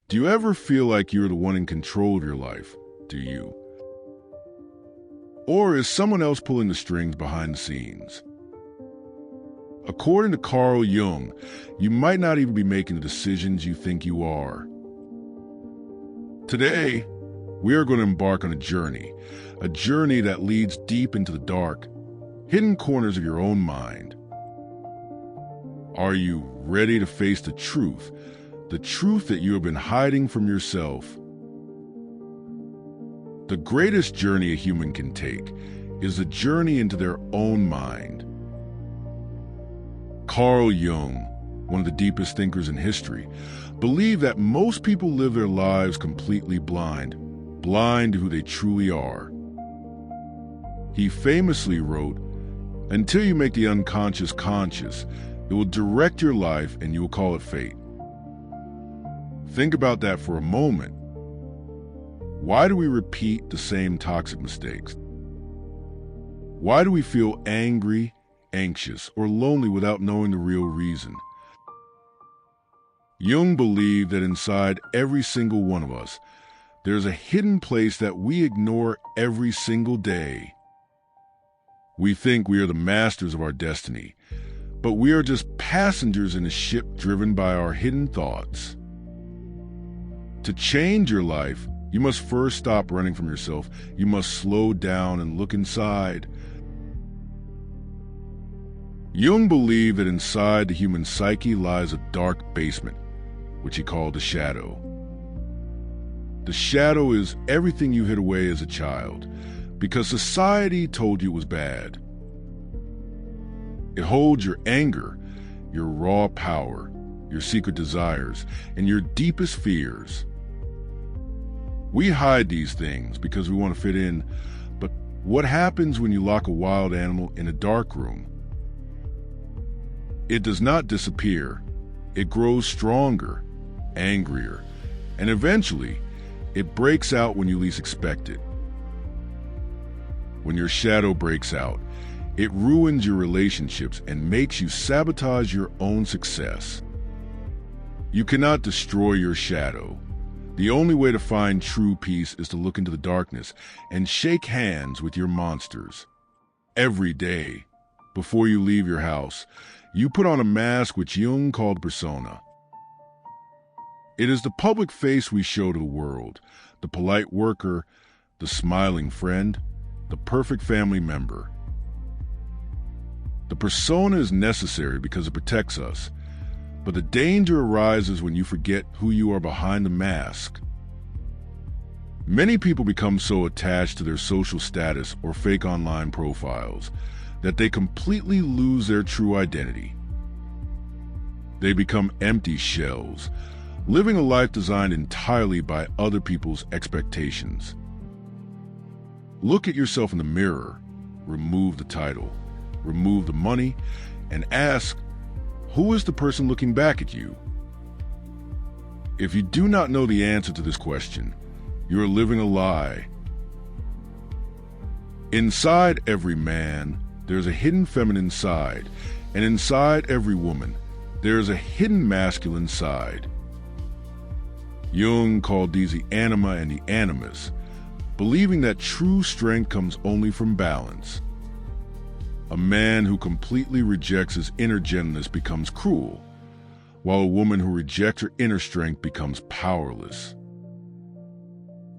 Do you ever feel like you're the one in control of your life? Do you? Or is someone else pulling the strings behind the scenes? According to Carl Jung, you might not even be making the decisions you think you are. Today, we are going to embark on a journey that leads deep into the dark, hidden corners of your own mind. Are you ready to face the truth that you have been hiding from yourself? The greatest journey a human can take is the journey into their own mind. Carl Jung, one of the deepest thinkers in history, believed that most people live their lives completely blind to who they truly are. He famously wrote, "Until you make the unconscious conscious, it will direct your life and you will call it fate." Think about that for a moment. Why do we repeat the same toxic mistakes? Why do we feel angry, anxious, or lonely without knowing the real reason? Jung believed that inside every single one of us, there's a hidden place that we ignore every single day. We think we are the masters of our destiny, but we are just passengers in a ship driven by our hidden thoughts. To change your life, you must first stop running from yourself. You must slow down and look inside. Jung believed that inside the human psyche lies a dark basement, which he called the shadow. The shadow is everything you hid away as a child, because society told you it was bad. It holds your anger, your raw power, your secret desires, and your deepest fears. We hide these things because we want to fit in, but what happens when you lock a wild animal in a dark room? It does not disappear. It grows stronger, angrier, and eventually, it breaks out when you least expect it. When your shadow breaks out, it ruins your relationships and makes you sabotage your own success. You cannot destroy your shadow. The only way to find true peace is to look into the darkness and shake hands with your monsters. Every day, before you leave your house, you put on a mask which Jung called persona. It is the public face we show to the world, the polite worker, the smiling friend, the perfect family member. The persona is necessary because it protects us, but the danger arises when you forget who you are behind the mask. Many people become so attached to their social status or fake online profiles that they completely lose their true identity. They become empty shells, living a life designed entirely by other people's expectations. Look at yourself in the mirror, remove the title, remove the money, and ask, who is the person looking back at you? If you do not know the answer to this question, you are living a lie. Inside every man, there's a hidden feminine side, and inside every woman, there is a hidden masculine side. Jung called these the anima and the animus, believing that true strength comes only from balance. A man who completely rejects his inner gentleness becomes cruel, while a woman who rejects her inner strength becomes powerless.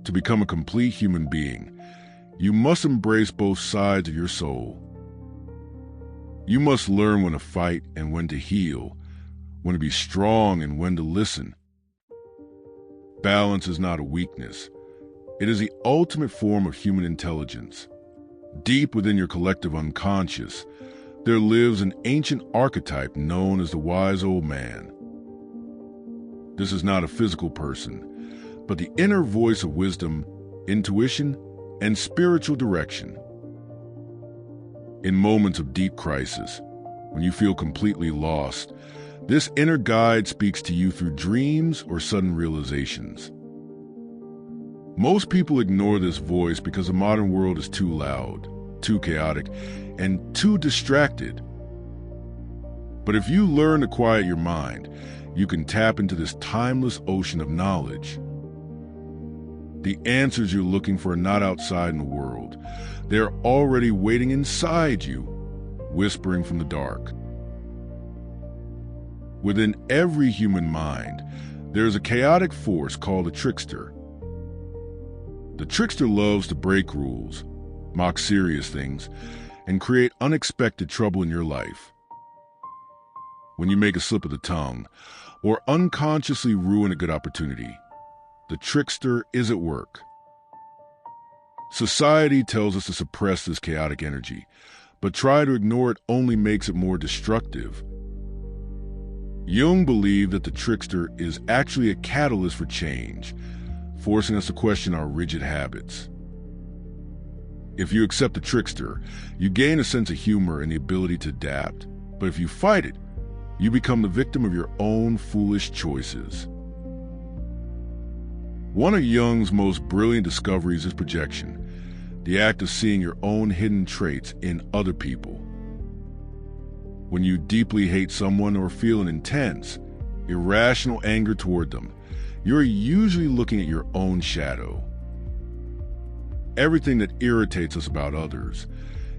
To become a complete human being, you must embrace both sides of your soul. You must learn when to fight and when to heal, when to be strong and when to listen. Balance is not a weakness. It is the ultimate form of human intelligence. Deep within your collective unconscious, there lives an ancient archetype known as the wise old man. This is not a physical person, but the inner voice of wisdom, intuition, and spiritual direction. In moments of deep crisis, when you feel completely lost, this inner guide speaks to you through dreams or sudden realizations. Most people ignore this voice because the modern world is too loud, too chaotic, and too distracted. But if you learn to quiet your mind, you can tap into this timeless ocean of knowledge. The answers you're looking for are not outside in the world. They're already waiting inside you, whispering from the dark. Within every human mind, there is a chaotic force called a trickster. The trickster loves to break rules, mock serious things, and create unexpected trouble in your life. When you make a slip of the tongue, or unconsciously ruin a good opportunity, the trickster is at work. Society tells us to suppress this chaotic energy, but try to ignore it only makes it more destructive. Jung believed that the trickster is actually a catalyst for change, forcing us to question our rigid habits. If you accept the trickster, you gain a sense of humor and the ability to adapt. But if you fight it, you become the victim of your own foolish choices. One of Jung's most brilliant discoveries is projection, the act of seeing your own hidden traits in other people. When you deeply hate someone or feel an intense, irrational anger toward them, you're usually looking at your own shadow. Everything that irritates us about others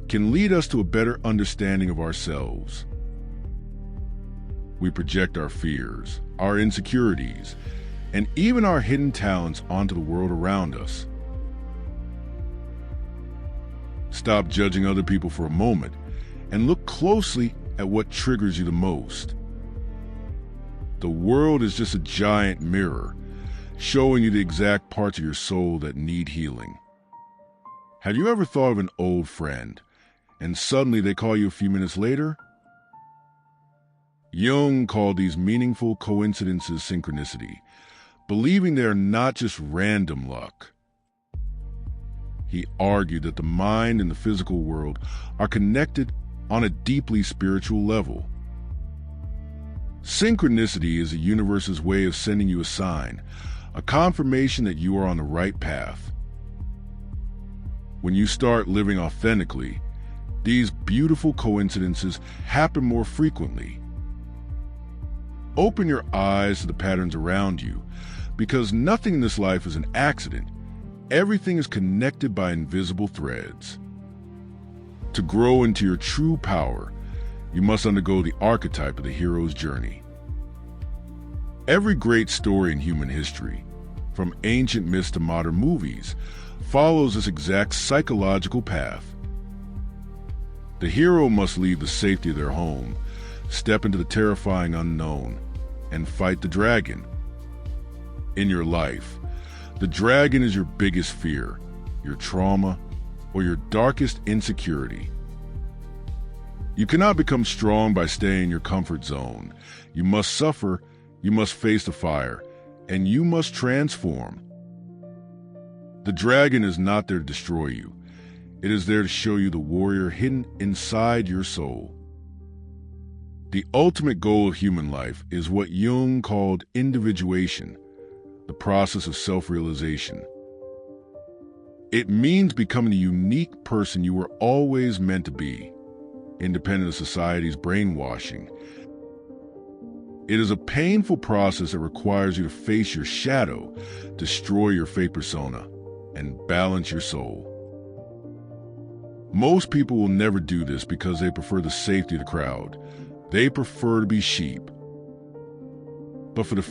can lead us to a better understanding of ourselves. We project our fears, our insecurities, and even our hidden talents onto the world around us. Stop judging other people for a moment and look closely at what triggers you the most. The world is just a giant mirror, showing you the exact parts of your soul that need healing. Have you ever thought of an old friend, and suddenly they call you a few minutes later? Jung called these meaningful coincidences synchronicity, believing they are not just random luck. He argued that the mind and the physical world are connected on a deeply spiritual level. Synchronicity is the universe's way of sending you a sign, a confirmation that you are on the right path. When you start living authentically, these beautiful coincidences happen more frequently. Open your eyes to the patterns around you, because nothing in this life is an accident. Everything is connected by invisible threads. To grow into your true power, you must undergo the archetype of the hero's journey. Every great story in human history, from ancient myths to modern movies, follows this exact psychological path. The hero must leave the safety of their home, step into the terrifying unknown, and fight the dragon. In your life, the dragon is your biggest fear, your trauma, or your darkest insecurity. You cannot become strong by staying in your comfort zone. You must suffer, you must face the fire, and you must transform. The dragon is not there to destroy you. It is there to show you the warrior hidden inside your soul. The ultimate goal of human life is what Jung called individuation, the process of self-realization. It means becoming the unique person you were always meant to be, independent of society's brainwashing. It is a painful process that requires you to face your shadow, destroy your fake persona, and balance your soul. Most people will never do this because they prefer the safety of the crowd. They prefer to be sheep. But for the